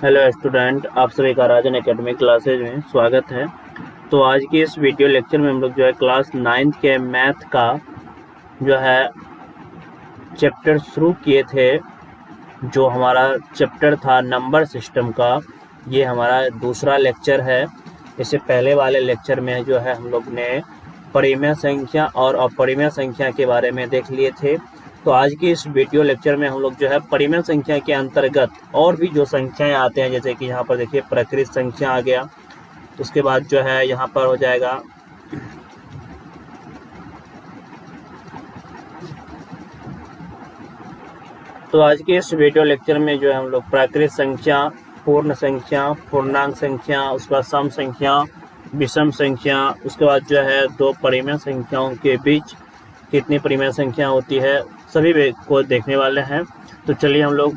Hello student, आप सभी का राजन एकेडमी क्लासेज में स्वागत है। तो आज की इस वीडियो लेक्चर में हम लोग जो है क्लास 9th के मैथ का जो है चैप्टर शुरू किए थे। जो हमारा चैप्टर था नंबर सिस्टम का, ये हमारा दूसरा लेक्चर है। इससे पहले वाले लेक्चर में जो है हम लोग ने परिमेय संख्या और अपरिमेय संख्या के बारे में देख लिए थे। तो आज की इस वीडियो लेक्चर में हम लोग जो है परिमेय संख्या के अंतर्गत और भी जो संख्याएं आते हैं, जैसे कि यहाँ पर देखिए प्रकृत संख्या आ गया। उसके बाद जो है यहाँ पर हो जाएगा तो आज के इस वीडियो लेक्चर में जो है हम लोग प्राकृत संख्या, पूर्ण संख्या, पूर्णांक संख्या, उसके बाद सम संख्या, विषम संख्या, उसके बाद जो है दो परिमेय संख्याओं के बीच कितनी परिमेय संख्या होती है, सभी को देखने वाले हैं। तो चलिए हम लोग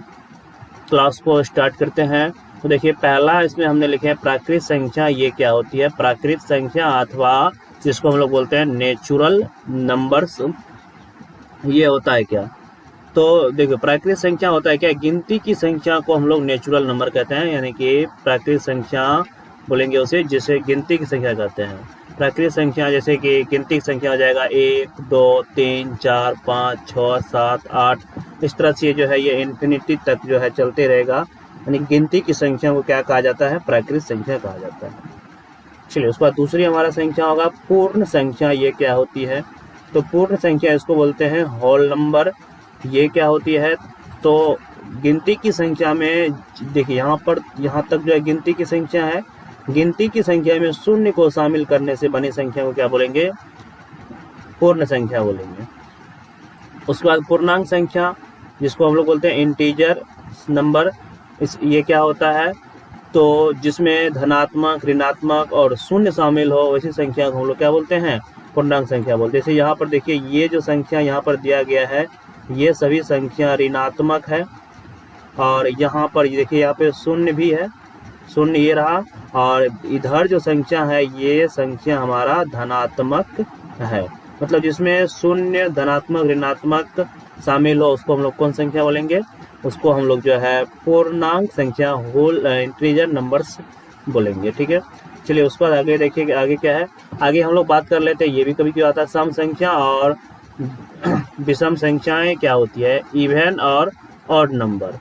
क्लास को स्टार्ट करते हैं। तो देखिए पहला इसमें हमने लिखे है प्राकृत संख्या। ये क्या होती है? प्राकृत संख्या अथवा जिसको हम लोग बोलते हैं नेचुरल नंबर्स, ये होता है क्या? तो देखो प्राकृत संख्या होता है क्या? गिनती की संख्या को हम लोग नेचुरल नंबर कहते हैं, यानी कि प्राकृत संख्या बोलेंगे उसे जिसे गिनती की संख्या कहते हैं। प्राकृत संख्या जैसे कि गिनती की संख्या हो जाएगा 1 2 3 4 5 6 7 8, इस तरह से जो है ये इन्फिनिटी तक जो है चलते रहेगा। यानी गिनती की संख्या को क्या कहा जाता है? प्राकृत संख्या कहा जाता है। चलिए उसके बाद दूसरी हमारा संख्या होगा पूर्ण संख्या। ये क्या होती है? तो पूर्ण संख्या इसको बोलते हैं होल नंबर। ये क्या होती है? तो गिनती की संख्या में देखिए यहाँ तक जो है गिनती की संख्या है। गिनती की संख्या में शून्य को शामिल करने से बनी संख्या को क्या बोलेंगे? पूर्ण संख्या बोलेंगे। उसके बाद पूर्णांक संख्या जिसको हम लोग बोलते हैं इंटीजर नंबर, ये क्या होता है? तो जिसमें धनात्मक, ऋणात्मक और शून्य शामिल हो वैसी संख्या को हम लोग क्या बोलते हैं? पूर्णांक संख्या बोलते हैं। जैसे यहाँ पर देखिए ये जो संख्या यहाँ पर दिया गया है, ये सभी संख्या ऋणात्मक है। और यहाँ पर देखिए यहाँ पे शून्य भी है, शून्य ये रहा। और इधर जो संख्या है ये संख्या हमारा धनात्मक है। मतलब जिसमें शून्य, धनात्मक, ऋणात्मक शामिल हो उसको हम लोग कौन संख्या बोलेंगे? उसको हम लोग जो है पूर्णांक संख्या, होल इंटीजर नंबर्स बोलेंगे। ठीक है, चलिए उसके बाद आगे देखिए कि आगे क्या है। आगे हम लोग बात कर लेते हैं, ये भी कभी क्यों आता है, सम संख्या और विषम संख्याएं क्या होती है? इवन और ऑड नंबर।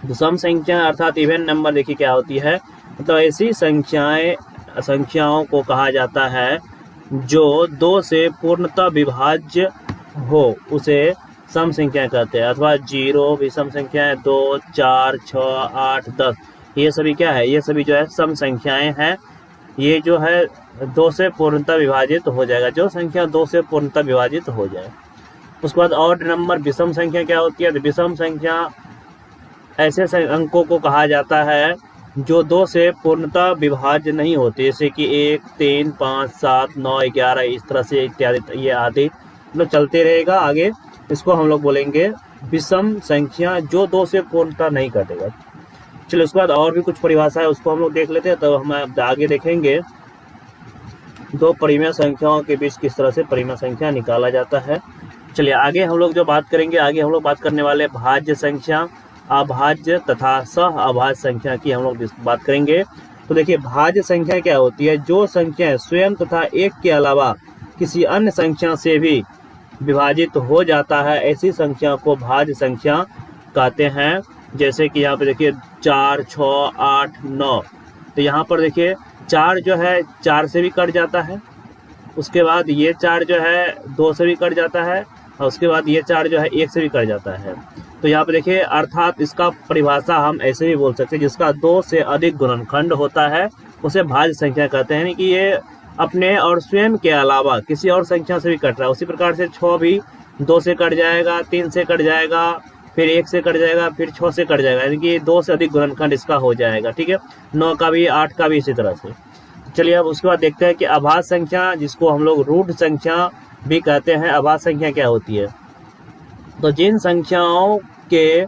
सम संख्या अर्थात इवन नंबर देखिए क्या होती है? मतलब ऐसी संख्याओं को कहा जाता है जो 2 से पूर्णतः विभाज्य हो, उसे सम संख्या कहते हैं। अथवा 0 विषम संख्याएं 2 4 6 8 10, ये सभी क्या है? ये सभी जो है सम संख्याएं हैं। ये जो है 2 से पूर्णतः विभाजित हो जाएगा, जो संख्या 2 से पूर्णतः विभाजित हो जाए। उसके बाद ऑड नंबर, विषम संख्या क्या होती है? विषम संख्या ऐसे अंकों को कहा जाता है जो 2 से पूर्णतः विभाज्य नहीं होते, जैसे कि 1 3 5 7 9 11, इस तरह से इत्यादि, ये आदि मतलब चलते रहेगा आगे। इसको हम लोग बोलेंगे विषम संख्या, जो 2 से पूर्णतः नहीं कटेगा। चलिए उसके बाद और भी कुछ परिभाषा है, उसको हम लोग देख लेते हैं। तो हम आगे देखेंगे दो परिमेय संख्याओं के बीच किस तरह से परिमेय संख्या निकाला जाता है। चलिए आगे हम लोग जो बात करेंगे, आगे हम लोग बात करने वाले भाज्य संख्या, अभाज्य तथा सह अभाज्य संख्या की हम लोग बात करेंगे। तो देखिए भाज्य संख्या क्या होती है? जो संख्या स्वयं तथा एक के अलावा किसी अन्य संख्या से भी विभाजित हो जाता है, ऐसी संख्या को भाज्य संख्या कहते हैं। जैसे कि यहाँ पे देखिए 4 6 8 9, तो यहाँ पर देखिए 4 जो है 4 से भी कट जाता है। उसके बाद ये 4 जो है 2 से भी कट जाता है। और उसके बाद ये 4 जो है 1 से भी कट जाता है। तो यहाँ पे देखिए अर्थात इसका परिभाषा हम ऐसे भी बोल सकते हैं, जिसका 2 से अधिक गुणनखंड होता है उसे भाज्य संख्या कहते हैं। कि ये अपने और स्वयं के अलावा किसी और संख्या से भी कट रहा है। उसी प्रकार से 6 भी 2 से कट जाएगा, 3 से कट जाएगा, फिर 1 से कट जाएगा, फिर 6 से कट जाएगा, यानी कि 2 से अधिक गुणनखंड इसका हो जाएगा। ठीक है, 9 का भी, 8 का भी इसी तरह से। चलिए अब उसके बाद देखते हैं कि अभाज्य संख्या, जिसको हम लोग रूट संख्या भी कहते हैं। अभाज्य संख्या क्या होती है? तो जिन संख्याओं के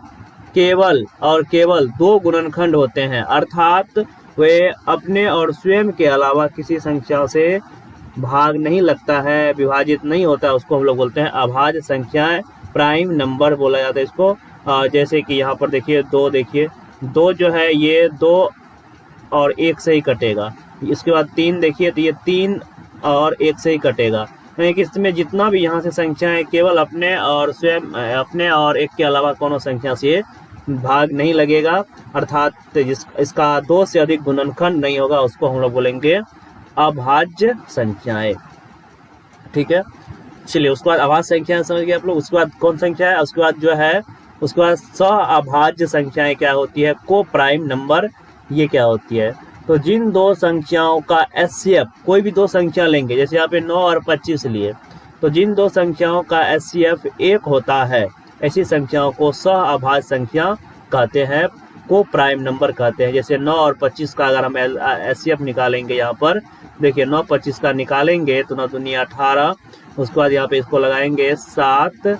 केवल और केवल 2 गुणनखंड होते हैं, अर्थात वे अपने और स्वयं के अलावा किसी संख्या से भाग नहीं लगता है, विभाजित नहीं होता है, उसको हम लोग बोलते हैं अभाज्य संख्याएं। प्राइम नंबर बोला जाता है इसको। जैसे कि यहाँ पर देखिए 2, देखिए 2 जो है ये 2 और 1 से ही कटेगा। इसके बाद 3 देखिए तो ये 3 और 1 से ही कटेगा। यानी कि इसमें जितना भी यहाँ से संख्या है केवल अपने और स्वयं अपने और 1 के अलावा कोनो संख्या से भाग नहीं लगेगा, अर्थात इसका 2 से अधिक गुणनखंड नहीं होगा, उसको हम लोग बोलेंगे अभाज्य संख्याएं। ठीक है, चलिए उसके बाद अभाज्य संख्याएं समझ गए आप लोग। उसके बाद कौन संख्या है, उसके बाद जो है उसके बाद सअभाज्य संख्याएं क्या होती है, को प्राइम नंबर, ये क्या होती है। तो जिन 2 संख्याओं का एचसीएफ, कोई भी 2 संख्या लेंगे, जैसे यहाँ पे 9 और 25 लिए, तो जिन 2 संख्याओं का एचसीएफ 1 होता है, ऐसी संख्याओं को सअभाज्य संख्या कहते हैं, को प्राइम नंबर कहते हैं। जैसे 9 और 25 का अगर हम एचसीएफ निकालेंगे, यहाँ पर देखिए 9 25 का निकालेंगे तो 9 दूनी 18, उसके बाद यहाँ पे इसको लगाएंगे 7,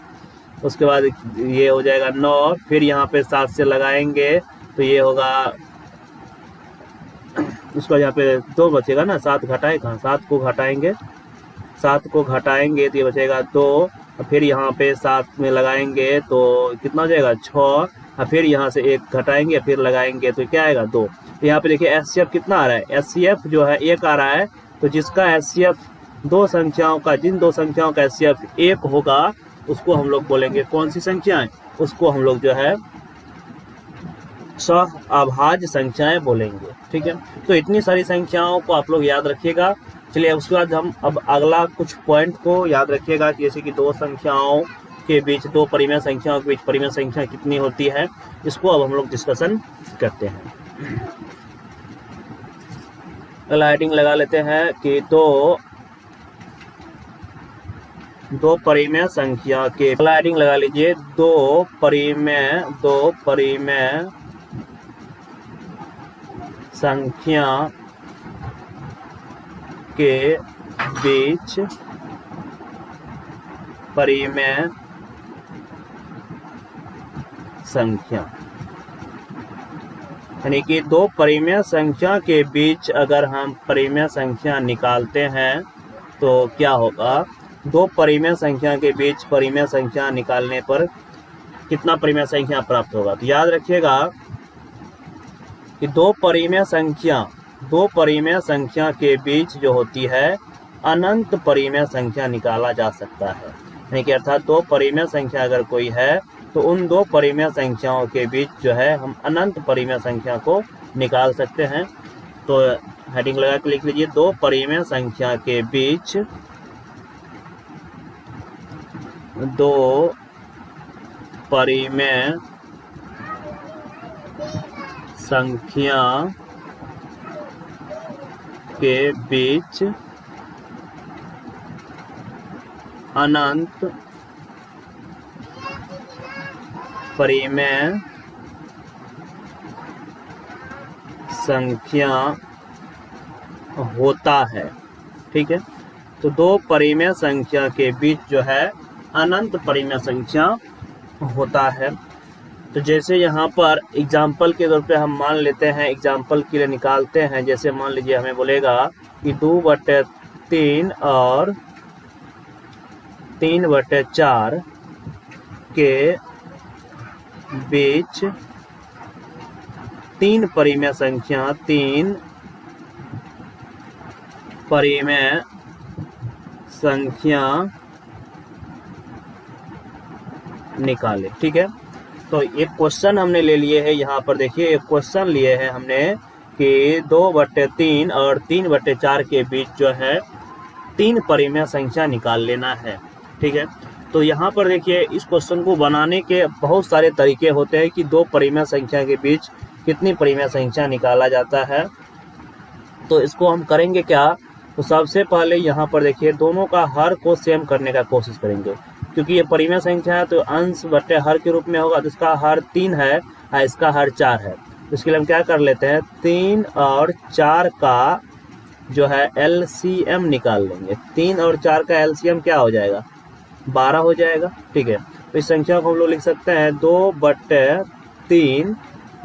उसके बाद ये हो जाएगा 9, फिर यहाँ पे 7 से लगाएंगे तो ये होगा, उसका यहाँ पे 2 बचेगा ना, 7 घटाए कहाँ, 7 को घटाएंगे, 7 को घटाएंगे तो ये बचेगा 2, फिर यहाँ पे 7 में लगाएंगे तो कितना हो जाएगा 6, और फिर यहाँ से 1 घटाएंगे फिर लगाएंगे तो क्या आएगा 2। यहाँ पे देखिए एचसीएफ कितना आ रहा है, एचसीएफ जो है 1 आ रहा है। तो जिसका एचसीएफ 2 संख्याओं का, जिन 2 संख्याओं का एचसीएफ 1 होगा उसको हम लोग बोलेंगे कौन सी संख्याएं, उसको हम लोग जो है सअभाज्य संख्याएं बोलेंगे। ठीक है, तो इतनी सारी संख्याओं को आप लोग याद रखिएगा। चलिए उसके बाद हम अब अगला कुछ पॉइंट को याद रखिएगा, जैसे कि 2 संख्याओं के बीच, 2 परिमेय संख्याओं के बीच परिमेय संख्या कितनी होती है, इसको अब हम लोग डिस्कशन करते हैं। पहला हेडिंग लगा लेते हैं कि दो परिमेय संख्या के, पहला हेडिंग लगा लीजिए, दो परिमेय संख्या के बीच परिमेय संख्या, यानी कि 2 परिमेय संख्या के बीच अगर हम परिमेय संख्या निकालते हैं तो क्या होगा, 2 परिमेय संख्या के बीच परिमेय संख्या निकालने पर कितना परिमेय संख्या प्राप्त होगा। तो याद रखिएगा कि 2 परिमेय संख्या के बीच जो होती है अनंत परिमेय संख्या निकाला जा सकता है। यानी कि अर्थात 2 परिमेय संख्या अगर कोई है तो उन 2 परिमेय संख्याओं के बीच जो है हम अनंत परिमेय संख्या को निकाल सकते हैं। तो हेडिंग लगा के लिख लीजिए, 2 परिमेय संख्या के बीच 2 परिमेय संख्या के बीच अनंत परिमेय संख्या होता है। ठीक है, तो 2 परिमेय संख्या के बीच जो है अनंत परिमेय संख्या होता है। तो जैसे यहाँ पर एग्जाम्पल के तौर पे हम मान लेते हैं, एग्जाम्पल के लिए निकालते हैं, जैसे मान लीजिए हमें बोलेगा कि 2/3 और 3/4 के बीच 3 परिमेय संख्या, 3 परिमेय संख्या निकाले। ठीक है, तो एक क्वेश्चन हमने ले लिए है, यहाँ पर देखिए एक क्वेश्चन लिए हैं हमने कि 2/3 और 3/4 के बीच जो है 3 परिमेय संख्या निकाल लेना है। ठीक है, तो यहाँ पर देखिए इस क्वेश्चन को बनाने के बहुत सारे तरीके होते हैं कि 2 परिमेय संख्या के बीच कितनी परिमेय संख्या निकाला जाता है। तो इसको हम करेंगे क्या, तो सबसे पहले यहाँ पर देखिए दोनों का हर को सेम करने का कोशिश करेंगे, क्योंकि ये परिमेय संख्या है तो अंश बटे हर के रूप में होगा। तो इसका हर 3 है और इसका हर 4 है, तो इसके लिए हम क्या कर लेते हैं, 3 और 4 का जो है एलसीएम निकाल लेंगे। 3 और 4 का एलसीएम क्या हो जाएगा, 12 हो जाएगा। ठीक है, तो इस संख्या को हम लोग लिख सकते हैं 2/3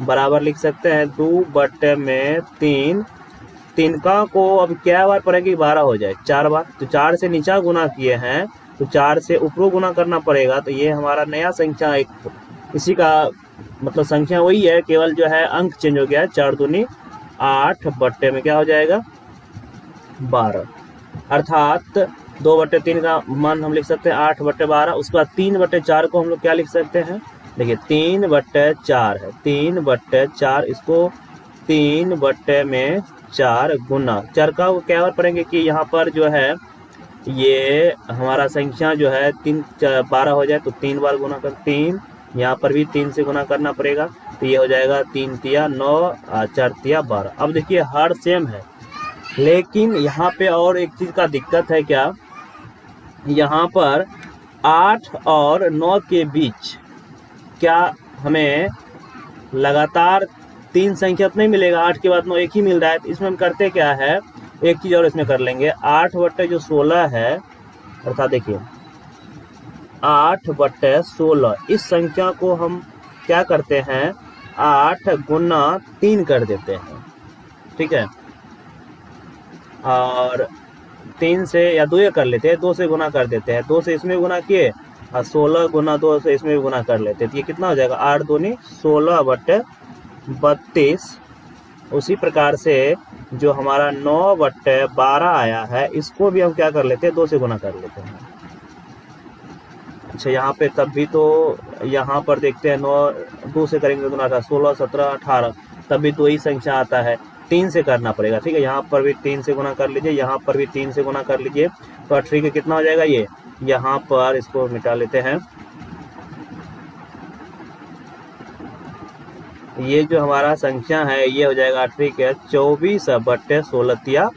बराबर लिख सकते हैं 2/3। 3 का को अब क्या बार पड़ेगी, 12 हो जाए 4 बार। तो 4 से नीचा गुना किए हैं तो 4 से ऊपर गुना करना पड़ेगा। तो ये हमारा नया संख्या एक इसी का मतलब संख्या वही है, केवल जो है अंक चेंज हो गया है। 4 दूनी 8 बट्टे में क्या हो जाएगा 12, अर्थात 2/3 का मान हम लिख सकते हैं 8/12। उसके बाद 3/4 को हम लोग क्या लिख सकते हैं, देखिए 3/4 है, 3/4 इसको 3/4 गुना 4 का क्या बार पढ़ेंगे कि यहाँ पर जो है ये हमारा संख्या जो है 12 हो जाए तो 3 बार गुना कर 3, यहाँ पर भी 3 से गुना करना पड़ेगा, तो ये हो जाएगा 3 तिया 9, 4 तिया 12। अब देखिए हर सेम है, लेकिन यहाँ पे और एक चीज का दिक्कत है क्या, यहाँ पर 8 और 9 के बीच क्या हमें लगातार 3 संख्या तो नहीं मिलेगा, 8 के बाद 9 एक ही मिल रहा है। तो इसमें हम करते क्या है, एक चीज और इसमें कर लेंगे, 8/16 है, अर्थात देखिए 8/16 इस संख्या को हम क्या करते हैं 8 गुना 3 कर देते हैं, ठीक है, और 3 से या 2 कर लेते हैं, 2 से गुना कर देते हैं, 2 से इसमें गुना किए और 16 गुना 2 से इसमें भी गुना कर लेते हैं, तो ये कितना हो जाएगा 8 दूनी 16/32। उसी प्रकार से जो हमारा 9/12 आया है, इसको भी हम क्या कर लेते हैं 2 से गुना कर लेते हैं। अच्छा यहाँ पे तब भी तो यहाँ पर देखते हैं 9 2 से करेंगे गुना था 16 17 18, तब भी 2 ही संख्या आता है, 3 से करना पड़ेगा, ठीक है। यहाँ पर भी 3 से गुना कर लीजिए, यहाँ पर भी 3 से गुना कर लीजिए, तो 18 के कितना हो जाएगा ये, यहाँ पर इसको मिटा लेते हैं, ये जो हमारा संख्या है ये हो जाएगा 18 के 24/16 तिया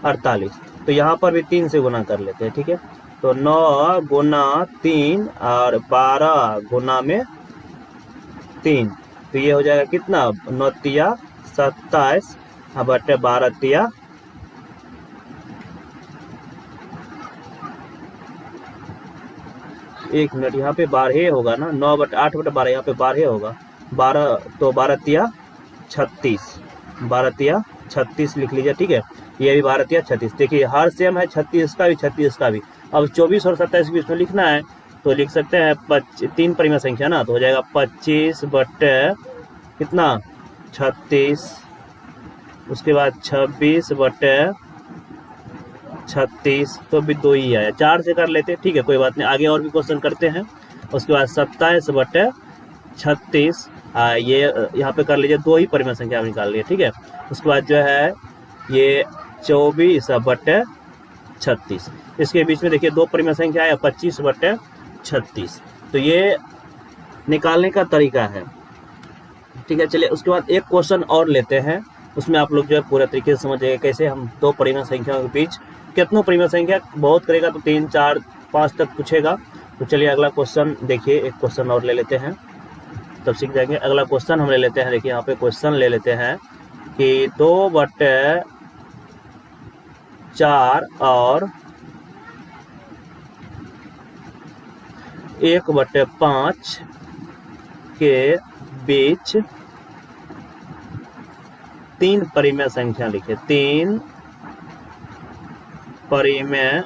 48। तो यहाँ पर भी 3 से गुना कर लेते हैं, ठीक है। तो 9 गुना 3 और 12 गुना में 3, तो ये हो जाएगा कितना 9 तिया 27/12 तिया 1 मिनट, यहाँ पे 12 होगा ना, 9/8/12 यहाँ पे 12 होगा, 12 तो 12 तिया 36, 12 तिया 36 लिख लीजिए, ठीक है। ये भी 12 तिया 36, देखिए हर सेम है, 36 का भी 36 का भी। अब 24 और 27 के बीच में लिखना है तो लिख सकते हैं 3 परिमेय संख्या ना, तो हो जाएगा 25 बटे कितना 36, उसके बाद 26 बटे 36, तो भी 2 ही आया, 4 से कर लेते, ठीक है, कोई बात नहीं, आगे और भी क्वेश्चन करते हैं। उसके बाद 27 बटे 36, ये यहाँ पे कर लीजिए, 2 ही परिमेय संख्या निकाल लिए, ठीक है। उसके बाद जो है ये 24/36, इसके बीच में देखिए 2 परिमेय संख्या है 25/36, तो ये निकालने का तरीका है, ठीक है। चलिए उसके बाद एक क्वेश्चन और लेते हैं, उसमें आप लोग जो है पूरे तरीके से समझिएगा कैसे हम 2 परिमेय संख्याओं के बीच कितनों परिमेय संख्या बहुत करेगा तो 3 4 5 तक पूछेगा। तो चलिए अगला क्वेश्चन देखिए, एक क्वेश्चन और ले लेते हैं तब सीख जाएंगे। अगला क्वेश्चन हम ले लेते हैं, देखिए यहाँ पे क्वेश्चन ले लेते हैं कि 2/4 और 1/5 के बीच 3 परिमेय संख्या लिखे, 3 परिमेय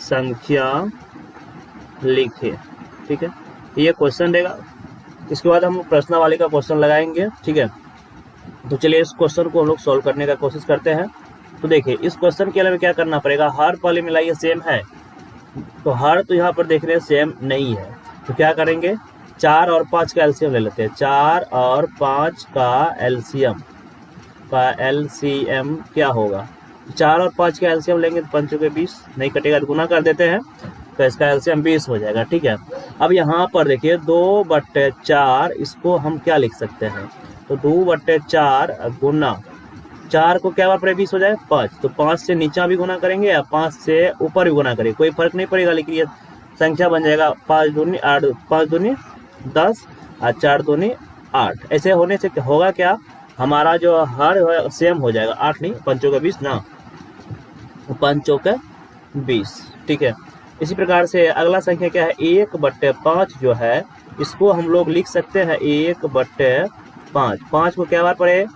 संख्या लिखे, ठीक है। ये क्वेश्चन देगा, इसके बाद हम प्रश्नावली का क्वेश्चन लगाएंगे, ठीक है। तो चलिए इस क्वेश्चन को हम लोग सॉल्व करने का कोशिश करते हैं। तो देखिए इस क्वेश्चन के लिए क्या करना पड़ेगा, हर पहले मिलाइए सेम है, तो हर तो यहाँ पर देख रहे हैं सेम नहीं है, तो क्या करेंगे 4 और 5 का एलसीएम ले लेते हैं। 4 और 5 का एलसीएम क्या होगा, 4 और 5 का एलसीएम लेंगे तो 5 के 20 नहीं कटेगा, तो गुना कर देते हैं, तो इसका एलसीएम 20 हो जाएगा, ठीक है। अब यहाँ पर देखिए 2/4, इसको हम क्या लिख सकते हैं, तो 2/4 गुना 4 को क्या बार पड़े 20 हो जाए 5, तो 5 से नीचा भी गुना करेंगे या 5 से ऊपर भी गुना करेंगे, कोई फर्क नहीं पड़ेगा, लेकिन ये संख्या बन जाएगा 5 दूनी 8, 5 दूनी 10 और 4 दूनी 8। ऐसे होने से होगा क्या, हमारा जो हर सेम हो जाएगा, 8 नहीं 5 का 20 ना, 5 का 20, ठीक है। इसी प्रकार से अगला संख्या क्या है 1/5 जो है, इसको हम लोग लिख सकते हैं 1/5। 5 को क्या बार पढ़े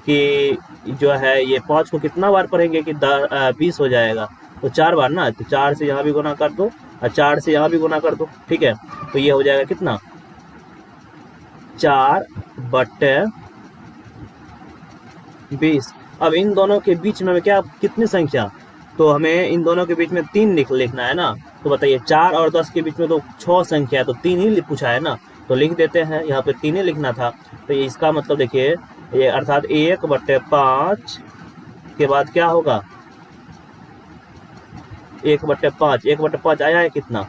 कि जो है ये 5 को कितना बार पढ़ेंगे कि 20 हो जाएगा, तो 4 बार ना, तो 4 से यहाँ भी गुना कर दो और 4 से यहाँ भी गुना कर दो, ठीक है। तो ये हो जाएगा कितना 4/20। अब इन दोनों के बीच में क्या कितनी संख्या, तो हमें इन दोनों के बीच में 3 लिखना है ना। तो बताइए 4 और 10 के बीच में तो 6 संख्या है, तो 3 ही पूछा है ना, तो लिख देते हैं, यहाँ पे 3 ही लिखना था। तो इसका मतलब देखिए ये अर्थात 1/5 के बाद क्या होगा 1/5। 1/5 आया है कितना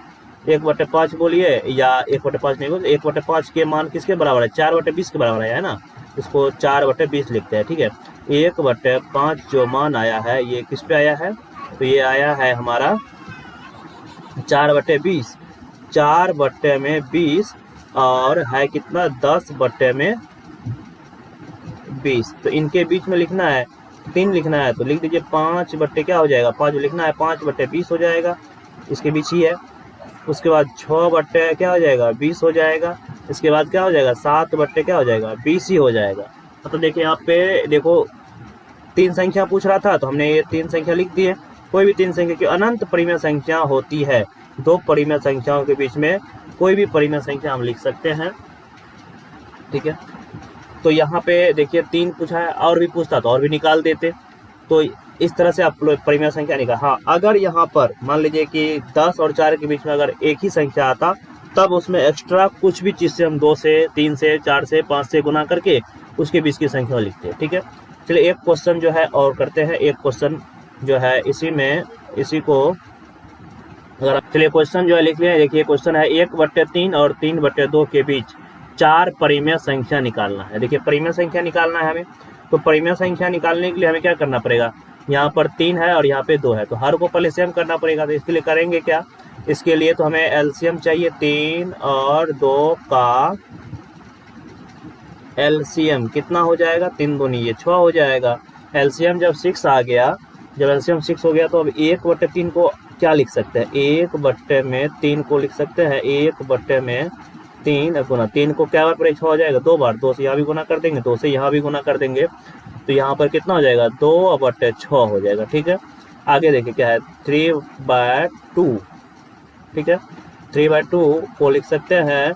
1/5 बोलिए, या 1/5 नहीं बोलिए, 1/5 के मान किसके बराबर है 4/20 के बराबर है ना। इसको 4/20 लिखते हैं, ठीक है। 1/5 जो मान आया है ये किस पे आया है, तो ये आया है हमारा 4/20। 4/20 और है कितना 10/20। तो इनके बीच में लिखना है 3 लिखना है, तो लिख दीजिए 5 क्या हो जाएगा 5 लिखना है 5/20 हो जाएगा, इसके बीच ही है। उसके बाद 6 क्या हो जाएगा 20 हो जाएगा। इसके बाद क्या हो जाएगा 7 क्या हो जाएगा 20 ही हो जाएगा। मतलब देखिए यहाँ पे देखो 3 संख्या पूछ रहा था, तो हमने ये 3 संख्या लिख दी है। कोई भी 3 संख्या की अनंत परिमेय संख्या होती है, 2 परिमेय संख्याओं के बीच में कोई भी परिमेय संख्या हम लिख सकते हैं, ठीक है। तो यहाँ पे देखिए 3 पूछा है, और भी पूछता तो और भी निकाल देते। तो इस तरह से आप लोग परिमेय संख्या निकाल। हाँ, अगर यहाँ पर मान लीजिए कि 10 और 4 के बीच में अगर एक ही संख्या आता, तब उसमें एक्स्ट्रा कुछ भी चीज़ से हम 2 से 3 से 4 से 5 से गुना करके उसके बीच की संख्या लिखते हैं, ठीक है। चलिए एक क्वेश्चन जो है और करते हैं। एक क्वेश्चन जो है इसी को अगर चलिए क्वेश्चन जो है लिख लिया। देखिए क्वेश्चन है 1/3 और 3/2 के बीच 4 परिमेय संख्या निकालना है। देखिए परिमेय संख्या निकालना है हमें, तो परिमेय संख्या निकालने के लिए हमें क्या करना पड़ेगा, यहाँ पर 3 है और यहाँ पे 2 है, तो हर को पहले सेम करना पड़ेगा। तो इसके लिए करेंगे क्या, इसके लिए तो हमें एलसीएम चाहिए। 3 और 2 का एलसीएम कितना हो जाएगा 3 दूनी ये 6 हो जाएगा। एलसीएम जब 6 आ गया, जब एलसीएम 6 हो गया, तो अब 1/3 को क्या लिख सकते हैं 1/3 को लिख सकते हैं 1/3 गुना 3 को क्या बार पड़ेगा 6 हो जाएगा 2 बार, 2 से यहाँ भी गुना कर देंगे, 2 से यहाँ भी गुना कर देंगे, तो यहाँ पर कितना हो जाएगा 2/6 हो जाएगा, ठीक है। आगे देखिए क्या है 3/2, ठीक है। 3/2 को लिख सकते हैं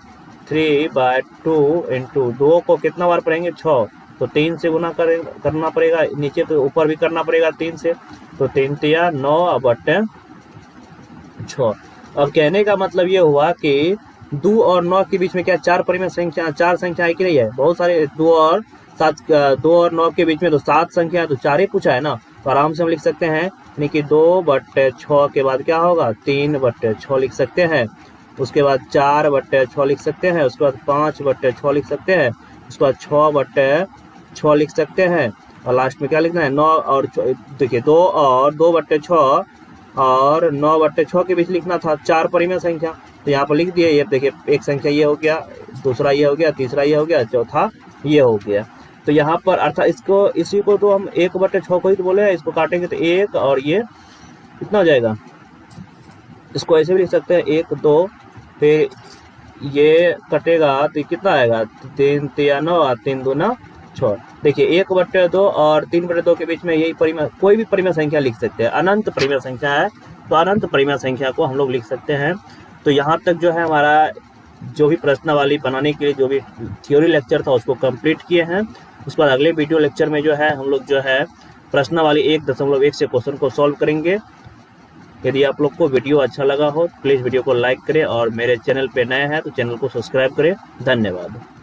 3/2 इंटू 2 को कितना बार पढ़ेंगे 6, तो 3 से गुना करना पड़ेगा, नीचे तो ऊपर भी करना पड़ेगा 3 से, तो 3 तिया 9/6। अब कहने का मतलब ये हुआ कि 2 और 9 के बीच में क्या 4 परिमेय संख्या 4 संख्या है कि नहीं है, बहुत सारे 2 और 9 के बीच में तो 7 संख्या है, तो 4 ही पूछा है ना, तो आराम से हम लिख सकते हैं, यानी कि 2/6 के बाद क्या होगा 3/6 लिख सकते हैं। उसके बाद 4/6 लिख सकते हैं, उसके बाद 5/6 लिख सकते हैं, उसके बाद 6/6 लिख सकते हैं, और लास्ट में क्या लिखना है 9 और देखिए 2 और 2/6 और 9/6 के बीच लिखना था 4 परिमेय संख्या, तो यहाँ पर लिख दिए। ये देखिए एक संख्या ये हो गया, दूसरा ये हो गया, तीसरा ये हो गया, चौथा ये हो गया। तो यहाँ पर अर्थात इसी को तो हम 1/6 को ही तो बोले हैं, इसको काटेंगे तो 1 और ये कितना हो जाएगा, इसको ऐसे भी लिख सकते हैं 1 2, फिर ये कटेगा तो कितना आएगा 3 तिया 9 और 3 दूना 6। देखिए 1/2 और 3/2 के बीच में यही परिमेय कोई भी परिमेय संख्या लिख सकते हैं, अनंत परिमेय संख्या है, तो अनंत परिमेय संख्या को हम लोग लिख सकते हैं। तो यहाँ तक जो है हमारा जो भी प्रश्नावली बनाने के लिए जो भी थ्योरी लेक्चर था उसको कंप्लीट किए हैं। उसके बाद अगले वीडियो लेक्चर में जो है हम लोग जो है प्रश्नावली 1.1 से क्वेश्चन को सॉल्व करेंगे। यदि आप लोग को वीडियो अच्छा लगा हो प्लीज़ वीडियो को लाइक करें, और मेरे चैनल पे नए हैं तो चैनल को सब्सक्राइब करें। धन्यवाद।